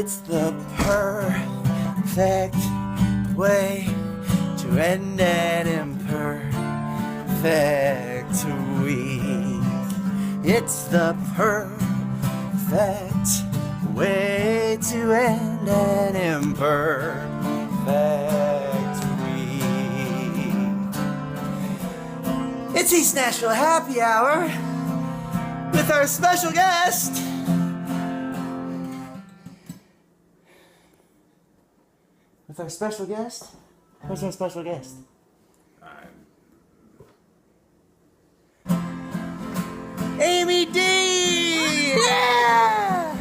It's the perfect way to end an imperfect week. It's the perfect way to end an imperfect week. It's East Nashville Happy Hour with our special guest. With our special guest? Where's our special guest? Amy Dee! Yeah!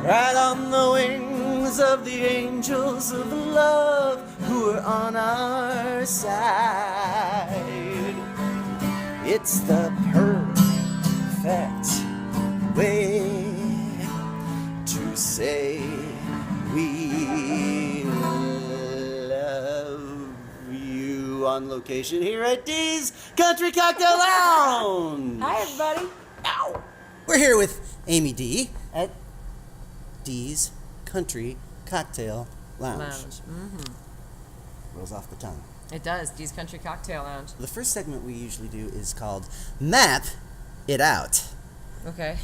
Right on the wings of the angels of love who are on our side. It's the perfect way to say we love you on location here at Dee's Country Cocktail Lounge. Hi, everybody. Ow. We're here with Amy Dee at Dee's Country Cocktail Lounge. Mm-hmm. Rolls off the tongue. It does. Dee's Country Cocktail Lounge. The first segment we usually do is called Map It Out. Okay.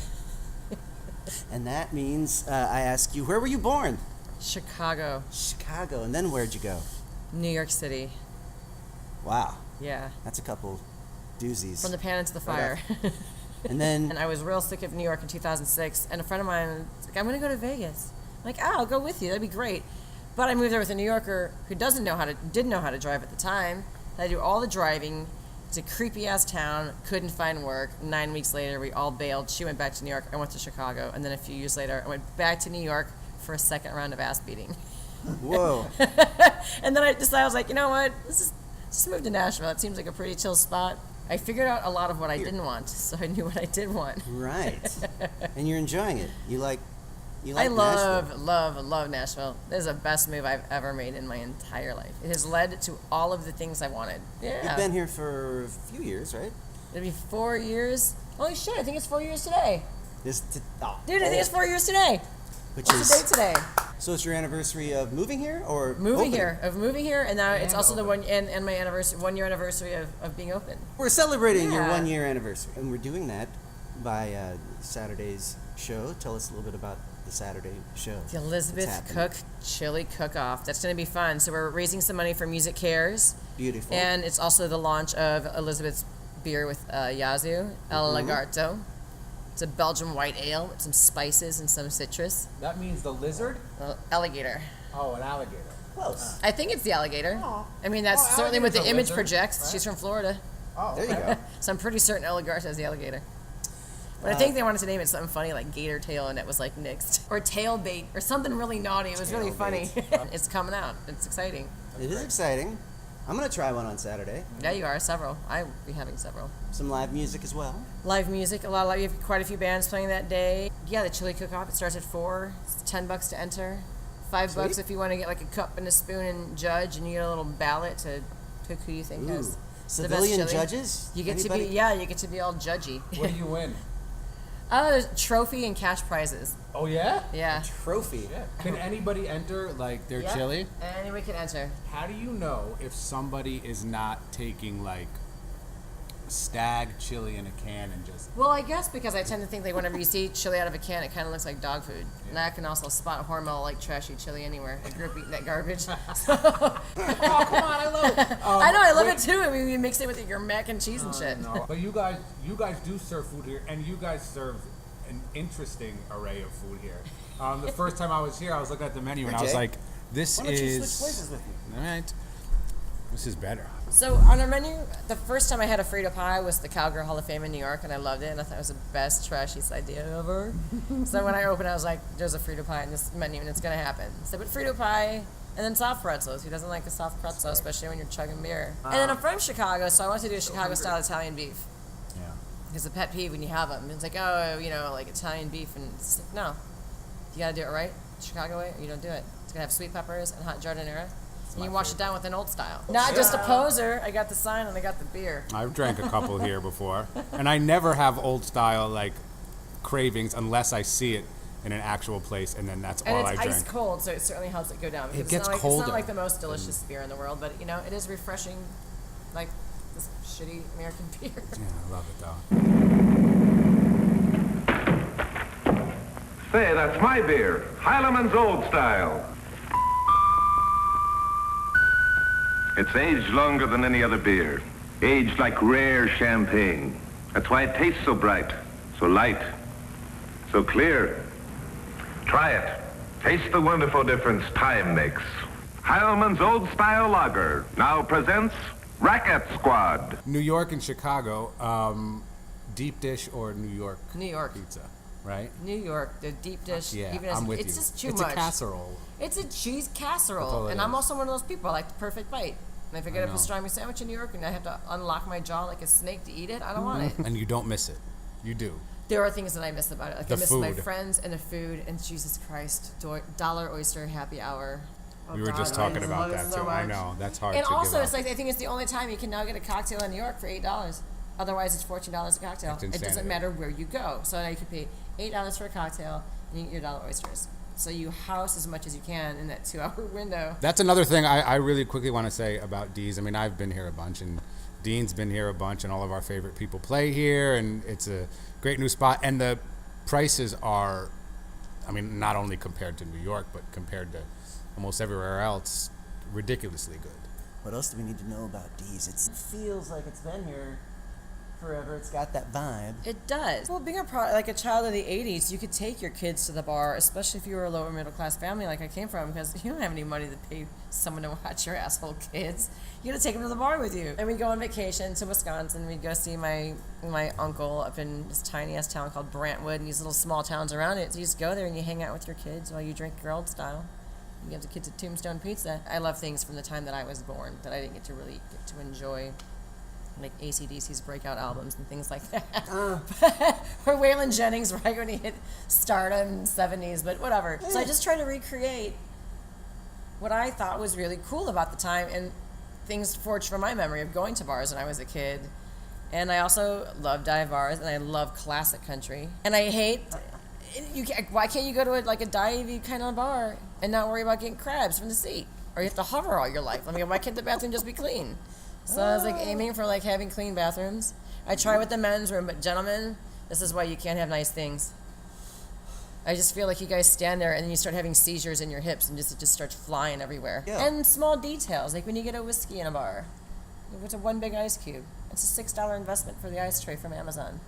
And that means I ask you, where were you born? Chicago. Chicago. And then where'd you go? New York City. Wow. Yeah. That's a couple doozies. From the pan into the fire. And then... And I was real sick of New York in 2006, and a friend of mine was like, I'm going to go to Vegas. I'm like, I'll go with you. That'd be great. But I moved there with a New Yorker who didn't know how to drive at the time. I do all the driving. It's a creepy-ass town. Couldn't find work. 9 weeks later, we all bailed. She went back to New York. I went to Chicago. And then a few years later, I went back to New York for a second round of ass beating. Whoa. And then I decided, I was like, you know what? Just move to Nashville. It seems like a pretty chill spot. I figured out a lot of what I didn't want, so I knew what I did want. Right. And you're enjoying it. You like I Nashville. love Nashville. This is the best move I've ever made in my entire life. It has led to all of the things I wanted. Yeah. You've been here for a few years, right? It'll be 4 years. Holy shit, I think it's 4 years today. Dude, I think it's 4 years today. What's the date today? So it's your anniversary of moving here, or moving here, and now it's also the one and my anniversary, 1 year anniversary of being open. We're celebrating your 1 year anniversary, and we're doing that by Saturday's show. Tell us a little bit about the Saturday show. The Elizabeth Cook Chili Cook-Off. That's going to be fun. So we're raising some money for Music Cares. Beautiful. And it's also the launch of Elizabeth's beer with Yazoo, El Lagarto. It's a Belgian white ale with some spices and some citrus. That means the lizard? Alligator. Oh, an alligator. Close. I think it's the alligator. Oh. I mean, that's certainly what the image lizard, projects. right? She's from Florida. Oh, there you go. So I'm pretty certain El Lagarto is the alligator. But I think they wanted to name it something funny like gator tail, and it was like nixed. Or tail bait, or something really naughty. It was really funny. It's coming out. It's exciting. It is exciting. I'm going to try one on Saturday. Yeah, you are. Several. I'll be having several. Some live music as well. Live music. You have quite a few bands playing that day. Yeah, the Chili Cook-Off. It starts at 4. It's $10 to enter. $5 if you want to get like a cup and a spoon and judge, and you get a little ballot to pick who you think has the best Civilian chili. judges? You get Anybody? you get to be all judgy. What do you win? There's a trophy and cash prizes. Oh, yeah? Yeah. Trophy. Yeah. Can anybody enter, like, their chili? Anybody can enter. How do you know if somebody is not taking, like, stag chili in a can and just... Well, I guess because I tend to think that whenever you see chili out of a can, it kind of looks like dog food. Yeah. And I can also spot Hormel, like, trashy chili anywhere. I grew up eating that garbage. Oh, come on, I love it. I know, I love it too. I mean, you mix it with your mac and cheese and shit. No. But you guys do serve food here, and you guys serve an interesting array of food here. The first time I was here, I was looking at the menu, and I was like, this Why don't you is... switch places with me? All right. This is better. So on our menu, the first time I had a Frito pie was the Cowgirl Hall of Fame in New York, and I loved it, and I thought it was the best trashiest idea ever. So when I opened, I was like, there's a Frito pie in this menu, and it's going to happen. So I put Frito pie, and then soft pretzels. Who doesn't like a soft pretzel, especially when you're chugging beer? And then I'm from Chicago, so I wanted to do a Chicago-style Italian beef. Yeah. Because the pet peeve when you have them, it's like, oh, like Italian beef, and it's like, no. You got to do it right, Chicago way, or you don't do it. It's going to have sweet peppers and hot giardiniera. And you wash it down with an old style. Not just a poser. I got the sign and I got the beer. I've drank a couple here before, and I never have old style like cravings unless I see it in an actual place, and then that's And all I it's drink. ice cold, so it certainly helps it go down. because gets it's not like, colder. It's not like the most delicious beer in the world, but it is refreshing, like this shitty American beer. Yeah, I love it though. Say, that's my beer, Heileman's Old Style. It's aged longer than any other beer. Aged like rare champagne. That's why it tastes so bright, so light, so clear. Try it. Taste the wonderful difference time makes. Heileman's Old Style Lager now presents Racket Squad. New York and Chicago, deep dish or New York New York. pizza, right? New York, the deep dish. Yeah, even as, I'm with it's you. just too it's much. a casserole. It's a cheese casserole, all it and I'm is. also one of those people. I like the perfect bite. And if I get a know. pastrami sandwich in New York and I have to unlock my jaw like a snake to eat it, I don't want it. And you don't miss it. You do. There are things that I miss about it. Like The I miss my food. friends and the food, and Jesus Christ, dollar oyster happy hour. Oh, We were God, just I talking just about love it that so too. I much. know. That's hard And to also, give it's up. like I think it's the only time you can now get a cocktail in New York for $8. Otherwise, it's $14 a cocktail. It's It doesn't insanity. matter where you go. So now you can pay $8 for a cocktail and you get your dollar oysters. So you house as much as you can in that 2-hour window. That's another thing I really quickly want to say about Dee's. I mean, I've been here a bunch, and Dean's been here a bunch, and all of our favorite people play here, and it's a great new spot. And the prices are, I mean, not only compared to New York, but compared to almost everywhere else, ridiculously good. What else do we need to know about Dee's? It feels like it's been here forever. It's got that vibe. It does. Well, being like a child of the 80s, you could take your kids to the bar, especially if you were a lower middle class family like I came from, because you don't have any money to pay someone to watch your asshole kids. You gotta take them to the bar with you. And we'd go on vacation to Wisconsin. We'd go see my uncle up in this tiny ass town called Brantwood, and these little small towns around it. So you just go there and you hang out with your kids while you drink your old style. You give the kids a Tombstone pizza. I love things from the time that I was born that I didn't get to really get to enjoy, like AC/DC's breakout albums and things like that. Or Waylon Jennings, right when he hit stardom in the 70s, but whatever. So I just try to recreate what I thought was really cool about the time and things forged from my memory of going to bars when I was a kid. And I also love dive bars, and I love classic country. And I hate, why can't you go to a divey kind of bar and not worry about getting crabs from the sea? Or you have to hover all your life. I mean, why can't the bathroom just be clean? So I was aiming for having clean bathrooms. I try with the men's room, but gentlemen, this is why you can't have nice things. I just feel like you guys stand there and then you start having seizures in your hips and it just starts flying everywhere. Yeah. And small details, like when you get a whiskey in a bar, it's a one big ice cube. It's a $6 investment for the ice tray from Amazon.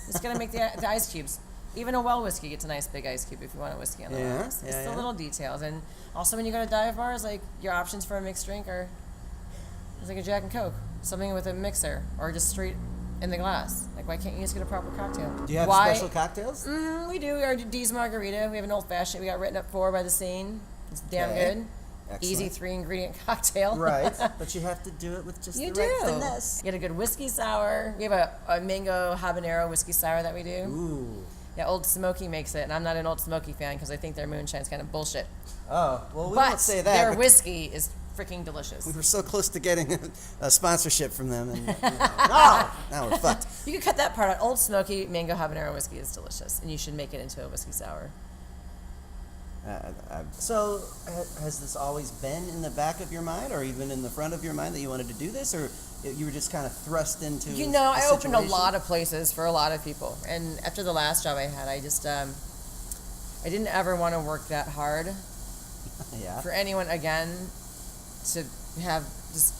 It's gonna make the ice cubes. Even a well whiskey gets a nice big ice cube if you want a whiskey on the rocks. It's the little details. And also when you go to dive bars, your options for a mixed drink are it's like a Jack and Coke, something with a mixer, or just straight in the glass. Why can't you just get a proper cocktail? Do you have special cocktails? We do. Our Dee's Margarita. We have an old fashioned. We got written up for by the scene. It's damn good. Excellent. Easy 3-ingredient cocktail. Right, but you have to do it with just You the right do. finesse. You get a good whiskey sour. We have a mango habanero whiskey sour that we do. Ooh. Yeah, Old Smoky makes it, and I'm not an Old Smoky fan because I think their moonshine's kind of bullshit. Oh, well, we But won't say that. their but whiskey is freaking delicious. we were so close to getting a sponsorship from them, and now we're fucked. You can cut that part out. Old Smoky mango habanero whiskey is delicious, and you should make it into a whiskey sour. So, has this always been in the back of your mind, or even in the front of your mind, that you wanted to do this, or you were just kind of thrust into? I opened a lot of places for a lot of people, and after the last job I had, I just I didn't ever want to work that hard Yeah. for anyone again to have just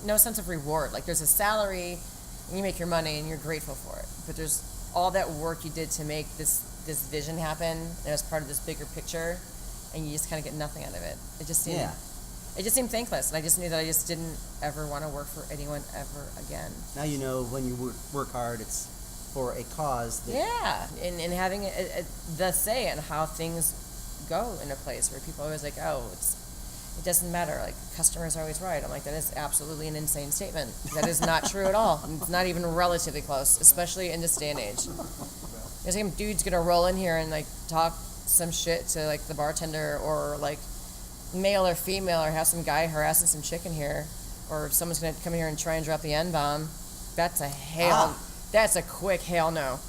no sense of reward. There's a salary, and you make your money, and you're grateful for it, but there's all that work you did to make this vision happen, and as part of this bigger picture, and you just kind of get nothing out of it. It just seemed, it just seemed thankless, and I just knew that I just didn't ever want to work for anyone ever again. Now you know when you work hard, it's for a cause. And having the say in how things go in a place where people are always it doesn't matter. Customers are always right. I'm that is absolutely an insane statement. That is not true at all. It's not even relatively close, especially in this day and age. There's some dude's gonna roll in here and talk some shit to the bartender, or male or female, or have some guy harassing some chick in here, or someone's gonna come here and try and drop the N-bomb. That's a quick hell no.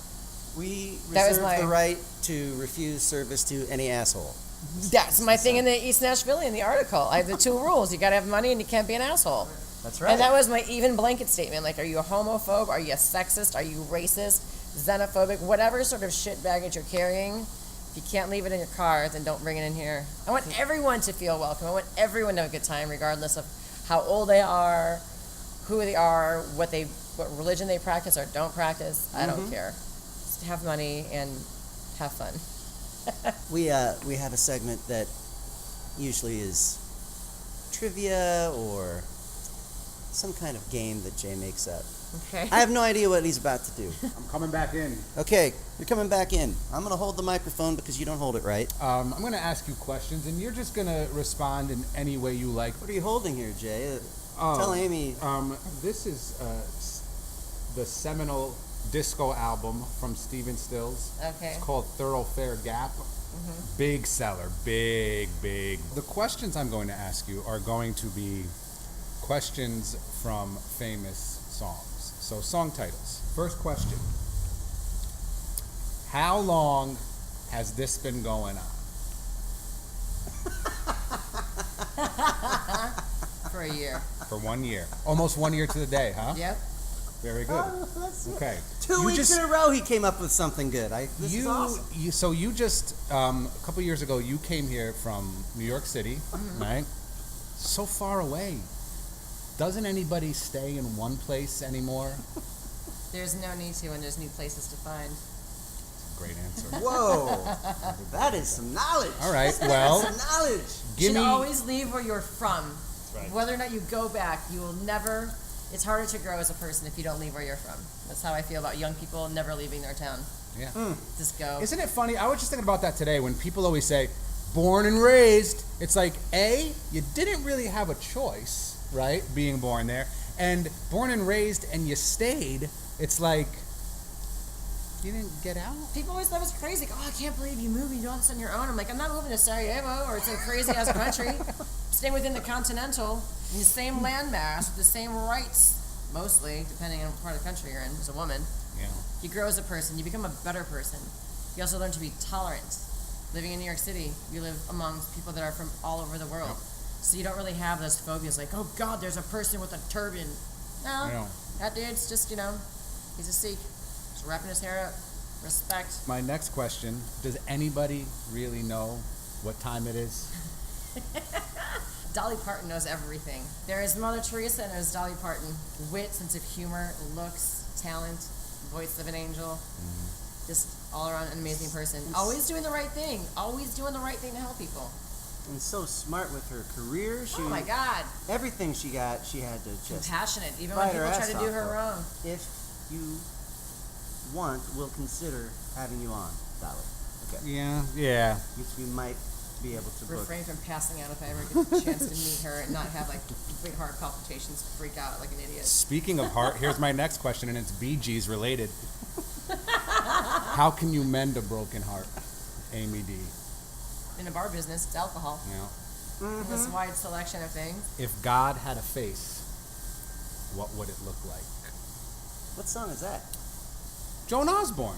We That was reserve the my- right to refuse service to any asshole. That's my thing in the East Nashvillian, the article. I have the 2 rules. You got to have money and you can't be an asshole. That's right. And that was my even blanket statement. Like, are you a homophobe? Are you a sexist? Are you racist? Xenophobic? Whatever sort of shit baggage you're carrying, if you can't leave it in your car, then don't bring it in here. I want everyone to feel welcome. I want everyone to have a good time, regardless of how old they are, who they are, what religion they practice or don't practice. I don't care. Just have money and have fun. We have a segment that usually is trivia or some kind of game that Jay makes up. Okay. I have no idea what he's about to do. I'm coming back in. Okay, you're coming back in. I'm going to hold the microphone because you don't hold it right. I'm going to ask you questions, and you're just going to respond in any way you like. What are you holding here, Jay? Tell Amy. This is the seminal disco album from Stephen Stills. Okay. It's called Thoroughfare Gap. Big seller, big. The questions I'm going to ask you are going to be questions from famous songs. So song titles. First question. How long has this been going on? For a year. For 1 year. Almost 1 year to the day, huh? Yep. Very good. Okay. 2 You weeks just- in a row he came up with something good. This is awesome. So you just a couple years ago you came here from New York City, right? So far away. Doesn't anybody stay in one place anymore? There's no need to when there's new places to find. Great answer. Whoa. That is some knowledge. All right. Well, Some knowledge. give should me. always leave where you're from. Right. Whether or not you go back, you will never. It's harder to grow as a person if you don't leave where you're from. That's how I feel about young people never leaving their town. Yeah. Just go. Isn't it funny? I was just thinking about that today when people always say, "Born and raised." It's like, A, you didn't really have a choice, right? Being born there, and born and raised, and you stayed. It's like you didn't get out. People always thought it was crazy. Like, oh, I can't believe you moved. You do all this on your own. I'm like, I'm not moving to Sarajevo or some crazy ass country. I'm staying within the continental, in the same landmass, with the same rights, mostly, depending on what part of the country you're in. As a woman, Yeah. you grow as a person. You become a better person. You also learn to be tolerant. Living in New York City, you live amongst people that are from all over the world. So you don't really have those phobias like, oh God, there's a person with a turban. No, No. that dude's just, he's a Sikh. Just wrapping his hair up. Respect. My next question: does anybody really know what time it is? Dolly Parton knows everything. There is Mother Teresa and there's Dolly Parton. Wit, sense of humor, looks, talent, voice of an angel. Just all around an amazing person. Always doing the right thing. Always doing the right thing to help people. And so smart with her career. Oh my God. Everything she got, she had to just. Compassionate, even when fight her people try ass to do off her for. wrong. If you want, we'll consider having you on, Dolly. Okay. Yeah. We might be able to book. Refrain from passing out if I ever get the chance to meet her and not have like big heart palpitations, freak out like an idiot. Speaking of heart, here's my next question, and it's Bee Gees related. How can you mend a broken heart, Amy D? In the bar business, it's alcohol. Yeah. This wide selection of things. If God had a face, what would it look like? What song is that? Joan Osborne.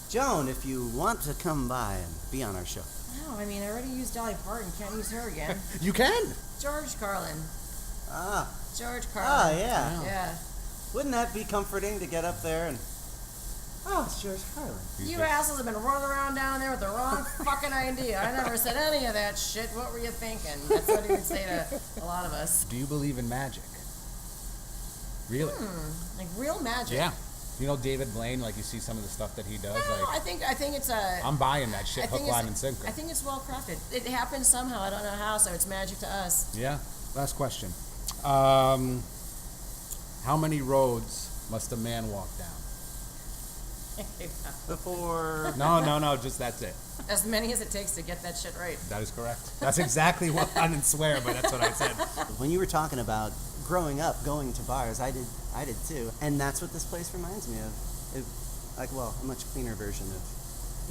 Joan, if you want to come by and be on our show. No, I mean, I already used Dolly Parton. Can't use her again. You can. George Carlin. George Ah, Carlin. yeah. Yeah. Wouldn't that be comforting to get up there and... Oh, it's George Carlin. You assholes have been running around down there with the wrong fucking idea. I never said any of that shit. What were you thinking? That's what he would say to a lot of us. Do you believe in magic? Really? Like real magic. Yeah. You know David Blaine, like you see some of the stuff that he does. No, Like I think it's a. I'm buying that shit, I think hook, it's- line, and sinker. I think it's well crafted. It happened somehow. I don't know how, so it's magic to us. Yeah. Last question. How many roads must a man walk down? Before... No, just that's it. As many as it takes to get that shit right. That is correct. That's exactly what I didn't swear, but that's what I said. When you were talking about growing up, going to bars, I did too. And that's what this place reminds me of. A much cleaner version of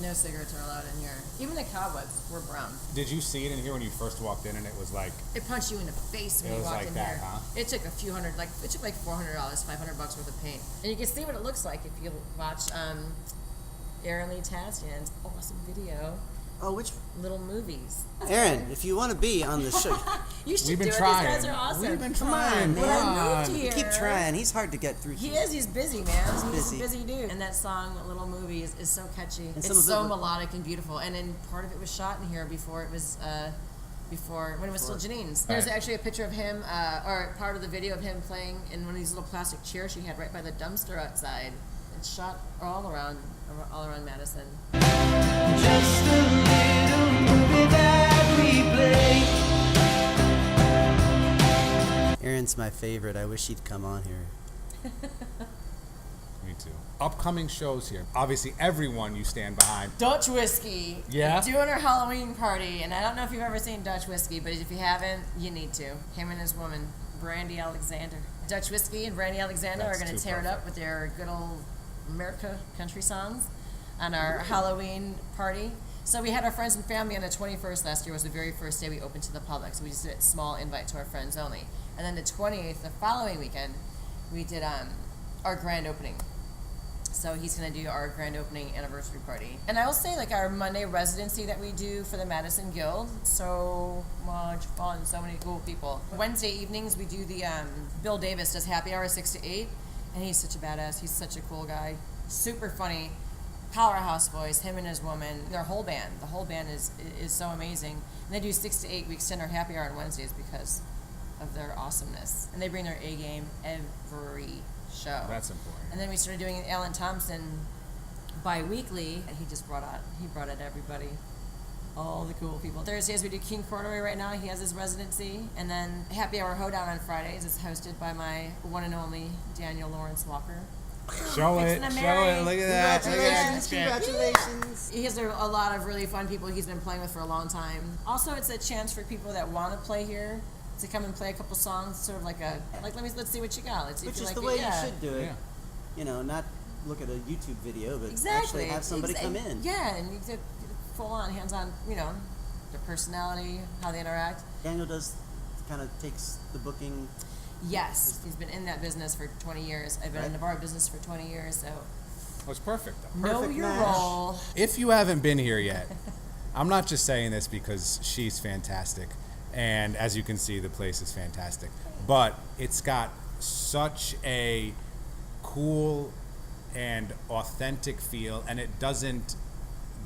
No cigarettes are allowed in here. Even the cobwebs were brown. Did you see it in here when you first walked in and it was like... It punched you in the face when It you was walked like in that, here. huh? It took $400, $500, $500 worth of paint. And you can see what it looks like if you watch Aaron Lee Tasyan's awesome video, Oh, which Little Movies. Aaron? If you want to be on the show, You should We've been do it. trying. These guys are awesome. We've been come trying. on, When man. I moved here, Keep trying. He's hard to get through. He is. He's busy, man. He's busy. a busy dude. And that song, Little Movies, is so catchy. And It's some of it so was- melodic and beautiful. And then part of it was shot in here before it was, when it was still Janine's. There's Right. actually a picture of him, or part of the video of him playing in one of these little plastic chairs she had right by the dumpster outside. It's shot all around Madison. Just a little movie that we play. Aaron's my favorite. I wish he'd come on here. Me too. Upcoming shows here. Obviously, everyone you stand behind. Dutch Whiskey. Yeah? Doing her Halloween party. And I don't know if you've ever seen Dutch Whiskey, but if you haven't, you need to. Him and his woman, Brandy Alexander. Dutch Whiskey and Brandy Alexander That's are going too to tear it up perfect. with their good old America country songs on our Halloween party. So we had our friends and family on the 21st last year was the very first day we opened to the public. So we just did a small invite to our friends only. And then the 28th, the following weekend, we did our grand opening. So he's going to do our grand opening anniversary party. And I will say, like, our Monday residency that we do for the Madison Guild, so much fun, so many cool people. Wednesday evenings, we do the, Bill Davis does happy hour 6 to 8, and he's such a badass. He's such a cool guy. Super funny. Powerhouse boys, him and his woman, their whole band. The whole band is so amazing. And they do 6 to 8. We extend our happy hour on Wednesdays because of their awesomeness. And they bring their A game every show. That's important. And then we started doing Alan Thompson bi-weekly, and he brought out everybody, all the cool people. Thursdays we do King Corduroy right now. He has his residency. And then Happy Hour Hoedown on Fridays is hosted by my one and only Daniel Lawrence Walker. Show it. Fixing to Show marry. it. Look at that. Look at that. Congratulations. He has a lot of really fun people he's been playing with for a long time. Also, it's a chance for people that want to play here to come and play a couple songs, sort of let's see what you got. Let's see if Which you is like the way it. Yeah. you should do it. Yeah. You know, not look at a YouTube video, but Exactly. actually have somebody come in. Yeah, and you get full on, hands on, their personality, how they interact. Daniel kind of takes the booking. Yes, he's been in that business for 20 years. I've been in the bar business for 20 years, so Oh, it's perfect, though. know Perfect your match. role. If you haven't been here yet, I'm not just saying this because she's fantastic, and as you can see, the place is fantastic. But it's got such a cool and authentic feel, and it doesn't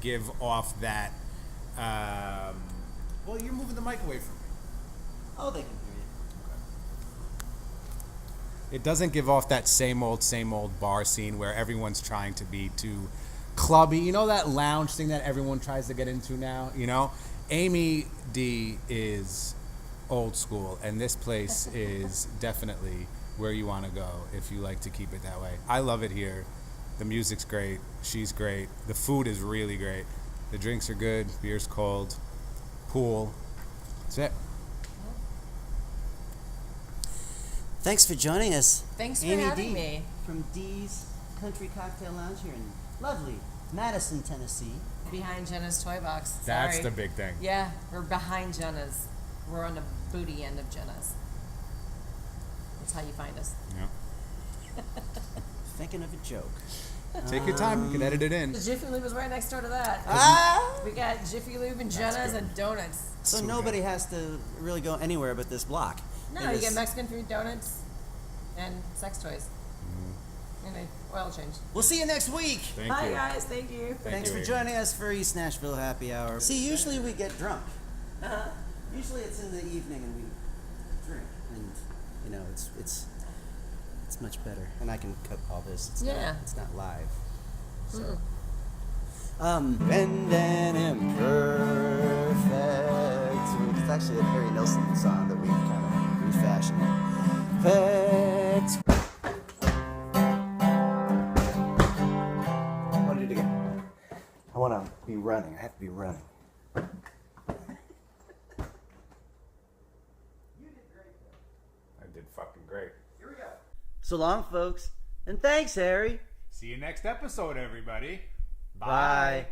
give off that. Well, you're moving the mic away from me. Oh, they can hear you. It doesn't give off that same old bar scene where everyone's trying to be too clubby. You know that lounge thing that everyone tries to get into now? Amy D is old school, and this place is definitely where you want to go if you like to keep it that way. I love it here. The music's great. She's great. The food is really great. The drinks are good. Beer's cold. Pool. That's it. Thanks for joining us. Thanks for Amy having D me. from Dee's Country Cocktail Lounge here in lovely Madison, Tennessee. Behind Jenna's toy box. That's Sorry. the big thing. Yeah, we're behind Jenna's. We're on the booty end of Jenna's. That's how you find us. Yeah. Thinking of a joke. Take your time. You can edit it in. The Jiffy Lube is right next door to that. Ah! We got Jiffy Lube and Jenna's good. and donuts. So So nobody good. has to really go anywhere but this block. No, And you this- get Mexican food, donuts, and sex toys. And an oil change. We'll see you next week. Thank Bye, you. guys. Thank you. Thanks you, for Amy. joining us for East Nashville Happy Hour. See, usually we get drunk. Uh-huh. Usually it's in the evening and we drink, and it's much better. And I can cut all this. Yeah. It's not live. So. And then imperfect. It's actually a Harry Nilsson song that we kind of refashioned. Perfect. I want to do it again. I want to be running. I have to be running. I did fucking great. So long, folks. And thanks, Harry. See you next episode, everybody. Bye.